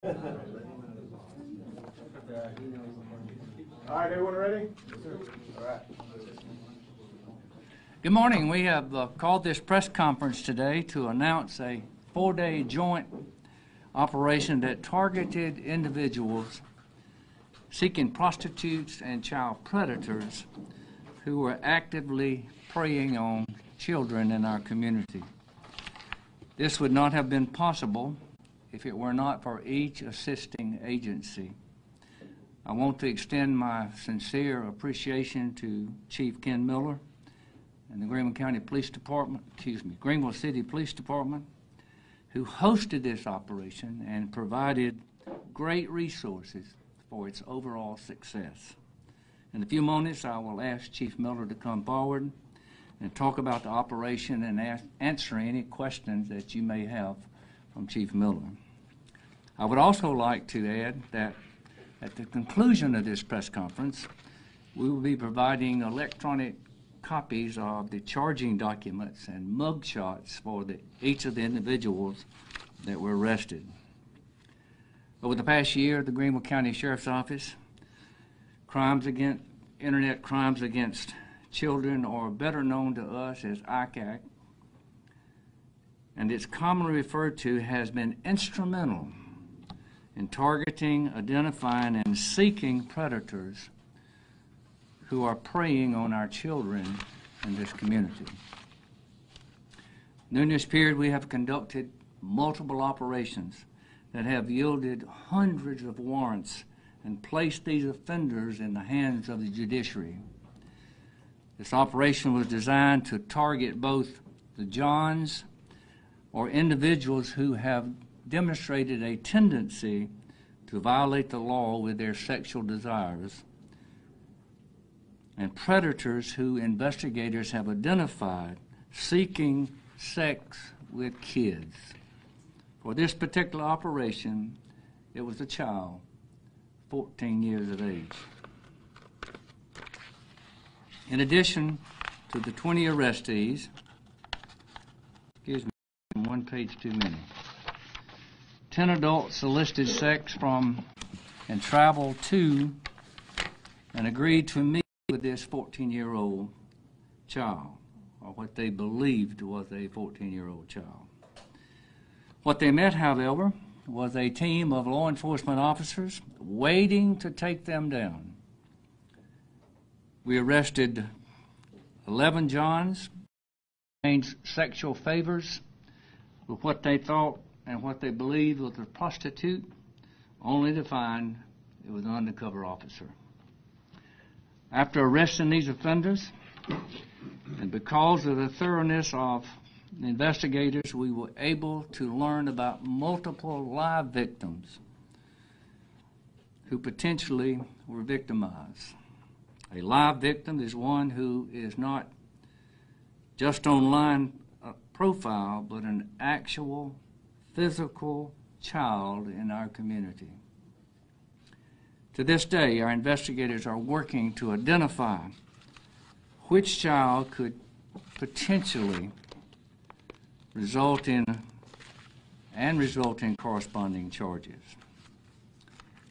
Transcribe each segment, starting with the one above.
All right, everyone ready? All right. Good morning. We have called this press conference today to announce a 4-day joint operation that targeted individuals seeking prostitutes and child predators who were actively preying on children in our community. This would not have been possible if it were not for each assisting agency. I want to extend my sincere appreciation to Chief Ken Miller and the Greenville City Police Department, who hosted this operation and provided great resources for its overall success. In a few moments, I will ask Chief Miller to come forward and talk about the operation and answer any questions that you may have from Chief Miller. I would also like to add that at the conclusion of this press conference, we will be providing electronic copies of the charging documents and mug shots for each of the individuals that were arrested. Over the past year, the Greenville County Sheriff's Office, internet crimes against children, or better known to us as ICAC, and it's commonly referred to, has been instrumental in targeting, identifying, and seeking predators who are preying on our children in this community. During this period, we have conducted multiple operations that have yielded hundreds of warrants and placed these offenders in the hands of the judiciary. This operation was designed to target both the Johns, or individuals who have demonstrated a tendency to violate the law with their sexual desires, and predators who investigators have identified seeking sex with kids. For this particular operation, it was a child, 14 years of age. In addition to the 20 arrestees, one page too many, 10 adults solicited sex from and traveled to and agreed to meet with this 14-year-old child, or what they believed was a 14-year-old child. What they met, however, was a team of law enforcement officers waiting to take them down. We arrested 11 Johns, exchanged sexual favors with what they thought and what they believed was a prostitute, only to find it was an undercover officer. After arresting these offenders, and because of the thoroughness of the investigators, we were able to learn about multiple live victims who potentially were victimized. A live victim is one who is not just online profile, but an actual physical child in our community. To this day, our investigators are working to identify which child could potentially result in corresponding charges.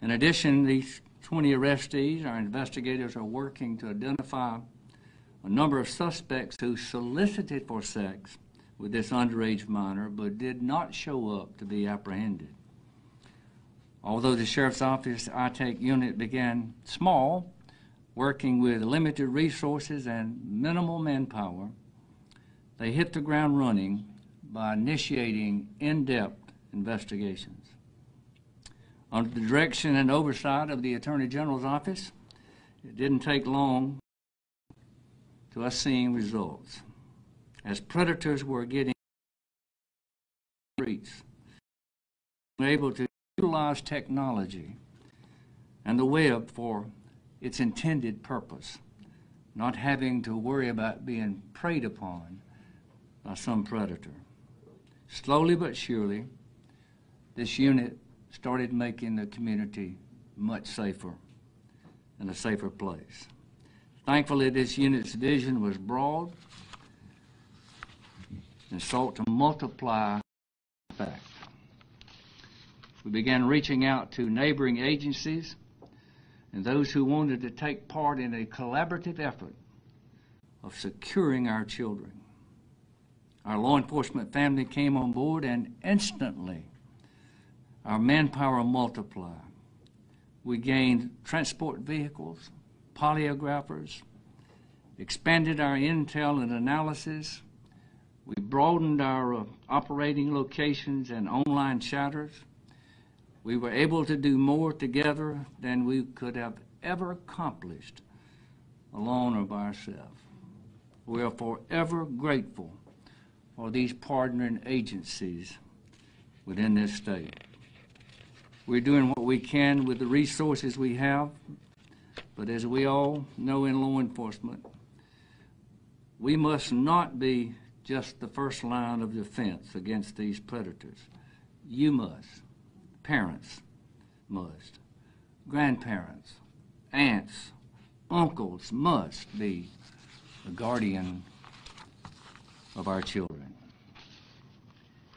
In addition, these 20 arrestees, our investigators are working to identify a number of suspects who solicited for sex with this underage minor but did not show up to be apprehended. Although the Sheriff's Office ITAC unit began small, working with limited resources and minimal manpower, they hit the ground running by initiating in-depth investigations. Under the direction and oversight of the Attorney General's Office, it didn't take long to us seeing results. As predators were getting streets, we were able to utilize technology and the web for its intended purpose, not having to worry about being preyed upon by some predator. Slowly but surely, this unit started making the community much safer and a safer place. Thankfully, this unit's vision was broad and sought to multiply impact. We began reaching out to neighboring agencies and those who wanted to take part in a collaborative effort of securing our children. Our law enforcement family came on board, and instantly our manpower multiplied. We gained transport vehicles, polyographers, expanded our intel and analysis. We broadened our operating locations and online chatters. We were able to do more together than we could have ever accomplished alone or by ourselves. We are forever grateful for these partnering agencies within this state. We're doing what we can with the resources we have, but as we all know in law enforcement, we must not be just the first line of defense against these predators. You must. Parents must. Grandparents, aunts, uncles must be the guardian of our children.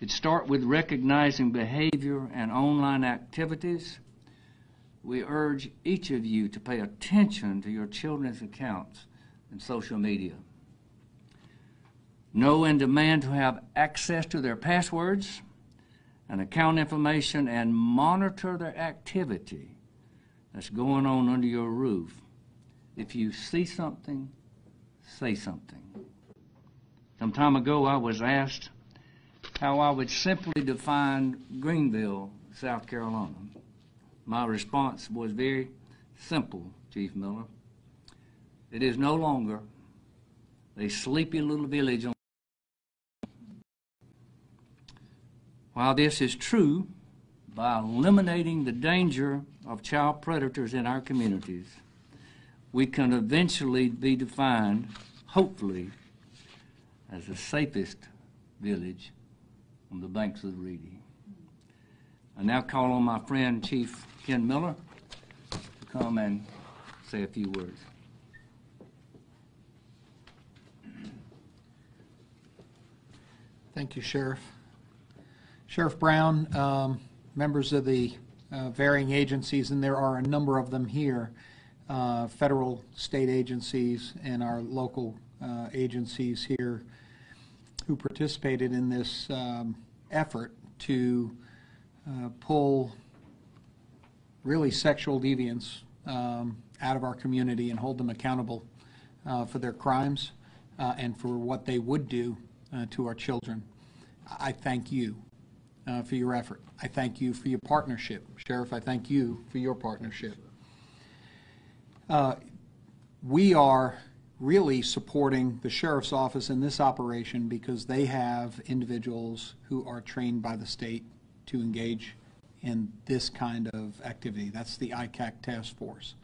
It starts with recognizing behavior and online activities. We urge each of you to pay attention to your children's accounts and social media. Know and demand to have access to their passwords and account information, and monitor their activity that's going on under your roof. If you see something, say something. Some time ago, I was asked how I would simply define Greenville, South Carolina. My response was very simple, Chief Miller. It is no longer a sleepy little village on. While this is true, by eliminating the danger of child predators in our communities, we can eventually be defined, hopefully, as the safest village on the banks of the Reedy. I now call on my friend Chief Ken Miller to come and say a few words. Thank you, Sheriff. Sheriff Brown, members of the varying agencies, and there are a number of them here, federal, state agencies, and our local agencies here who participated in this effort to pull really sexual deviants out of our community and hold them accountable for their crimes and for what they would do to our children. I thank you for your effort. I thank you for your partnership. Sheriff, I thank you for your partnership. We are really supporting the Sheriff's Office in this operation because they have individuals who are trained by the state to engage in this kind of activity. That's the ICAC task force.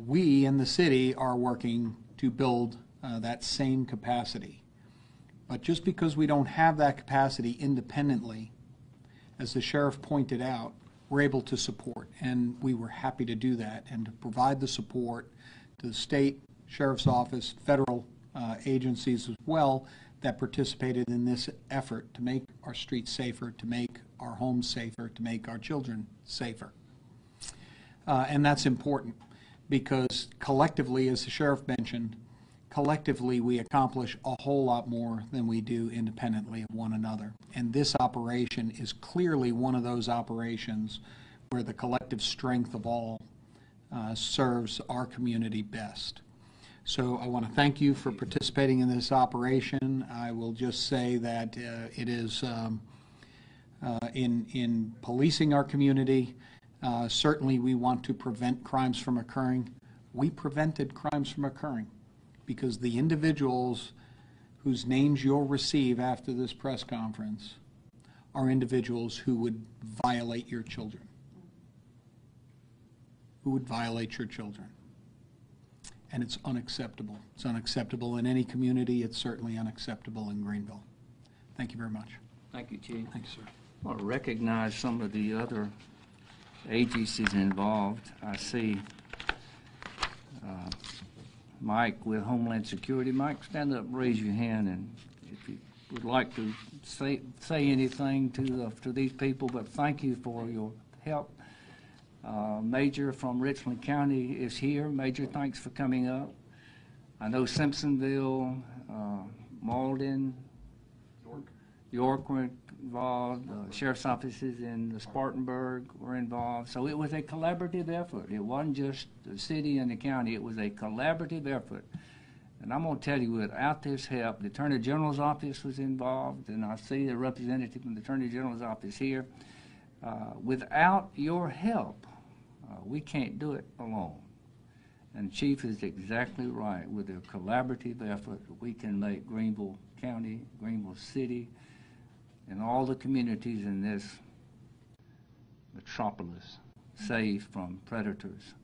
We in the city are working to build that same capacity. But just because we don't have that capacity independently, as the sheriff pointed out, we're able to support, and we were happy to do that and to provide the support to the state sheriff's office, federal agencies as well that participated in this effort to make our streets safer, to make our homes safer, to make our children safer. And that's important because collectively, as the sheriff mentioned, collectively we accomplish a whole lot more than we do independently of one another. And this operation is clearly one of those operations where the collective strength of all serves our community best. So I want to thank you for participating in this operation. I will just say that it is in policing our community, certainly we want to prevent crimes from occurring. We prevented crimes from occurring because the individuals whose names you'll receive after this press conference are individuals who would violate your children. Who would violate your children. And it's unacceptable. It's unacceptable in any community. It's certainly unacceptable in Greenville. Thank you very much. Thank you, Chief. Thank you, sir. I want to recognize some of the other agencies involved. I see Mike with Homeland Security. Mike, stand up, raise your hand, and if you would like to say anything to these people, but thank you for your help. Major from Richland County is here. Major, thanks for coming up. I know Simpsonville, Malden, York were involved. Sheriff's offices in the Spartanburg were involved. So it was a collaborative effort. It wasn't just the city and the county. It was a collaborative effort. And I'm going to tell you, without this help, the Attorney General's office was involved, and I see the representative from the Attorney General's office here. Without your help, we can't do it alone. And Chief is exactly right. With a collaborative effort, we can make Greenville County, Greenville City, and all the communities in this metropolis safe from predators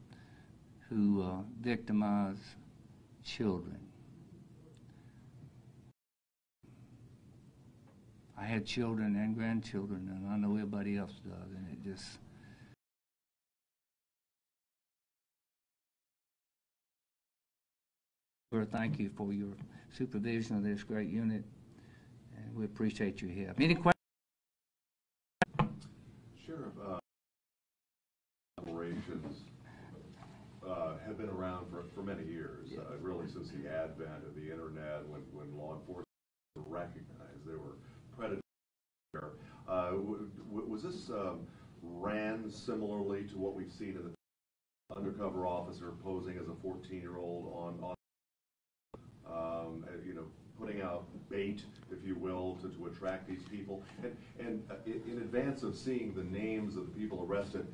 who victimize children. I had children and grandchildren, and I know everybody else does, and it just... Thank you for your supervision of this great unit, and we appreciate your help. Any questions? Sheriff, operations have been around for many years, really since the advent of the internet, when law enforcement recognized there were predators. Was this ran similarly to what we've seen in the undercover officer posing as a 14-year-old on you know, putting out bait, if you will, to attract these people? And in advance of seeing the names of the people arrested,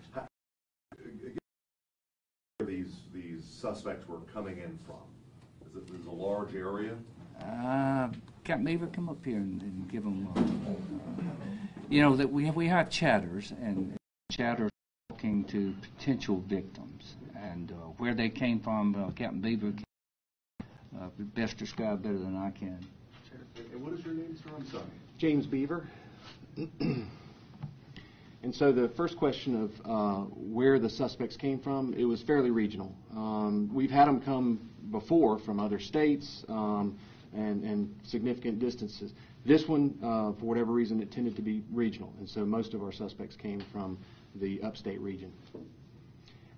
where these suspects were coming in from? Is it a large area? Captain Beaver, come up here and give them. You know that we have chatters, and chatters talking to potential victims, and where they came from. Captain Beaver can best describe better than I can. And what is your name, sir? I'm sorry. James Beaver. And so the first question of where the suspects came from, it was fairly regional. We've had them come before from other states and significant distances. This one, for whatever reason, it tended to be regional, and so most of our suspects came from the upstate region.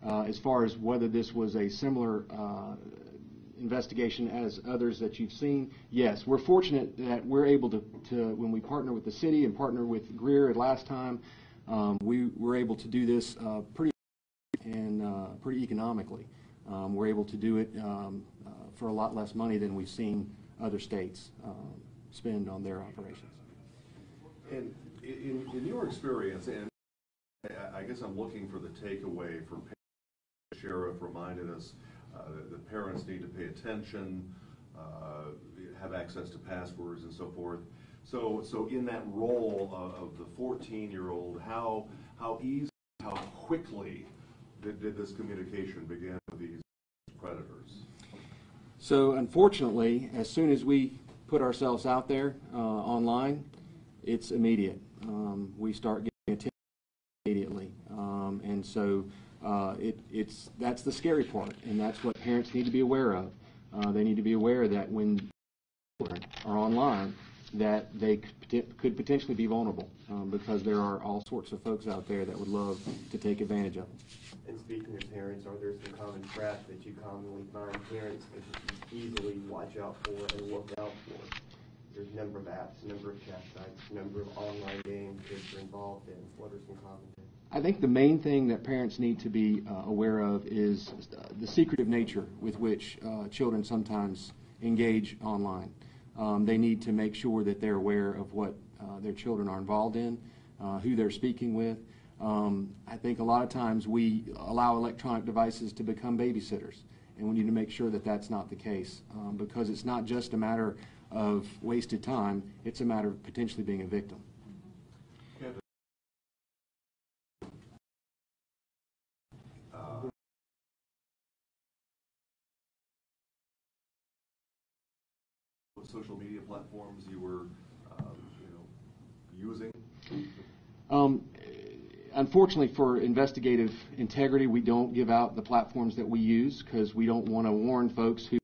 As far as whether this was a similar investigation as others that you've seen, yes. We're fortunate that we're able to when we partner with the city and partner with Greer last time, we were able to do this pretty economically. We're able to do it for a lot less money than we've seen other states spend on their operations. And in your experience, and I guess I'm looking for the takeaway from the sheriff reminded us that parents need to pay attention, have access to passwords and so forth. So in that role of the 14-year-old, how easy, how quickly did this communication begin with these predators? So unfortunately, as soon as we put ourselves out there online, it's immediate. We start getting attention immediately, and so that's the scary part, and that's what parents need to be aware of. They need to be aware that when children are online, that they could potentially be vulnerable because there are all sorts of folks out there that would love to take advantage of them. And speaking of parents, are there some common traps that you commonly find parents can easily watch out for and look out for? There's a number of apps, a number of chat sites, a number of online games kids are involved in. What are some common things? I think the main thing that parents need to be aware of is the secretive nature with which children sometimes engage online. They need to make sure that they're aware of what their children are involved in, who they're speaking with. I think a lot of times we allow electronic devices to become babysitters, and we need to make sure that that's not the case because it's not just a matter of wasted time, it's a matter of potentially being a victim. What social media platforms you were using? Unfortunately, for investigative integrity, we don't give out the platforms that we use because we don't want to warn folks who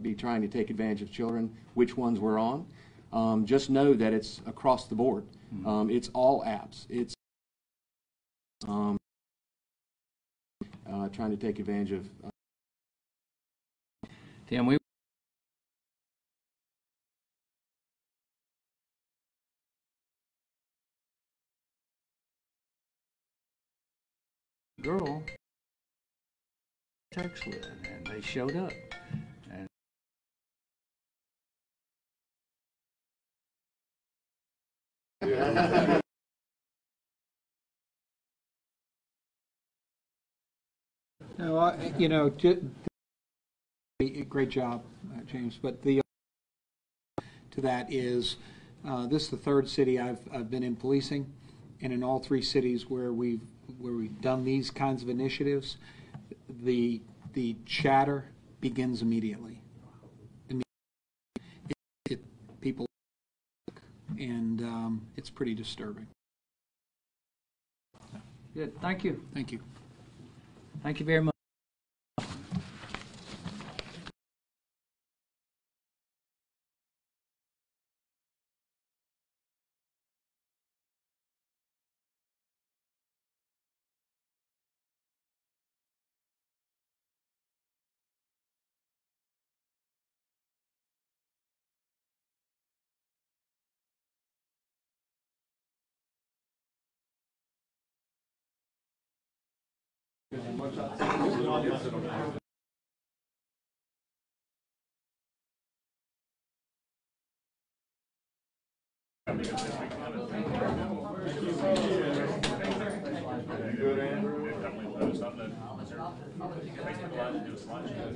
be trying to take advantage of children which ones we're on. just know that it's across the board. It's all apps. It's trying to take advantage of. Tim, we girl text with, and they showed up. And No, great job, James. But the to that is, this is the third city I've been in policing, and in all three cities where we've done these kinds of initiatives, the chatter begins immediately. People, and it's pretty disturbing. good. Thank you. Thank you. Thank you very much. Good, Andrew. Facebook Live to do a slideshow.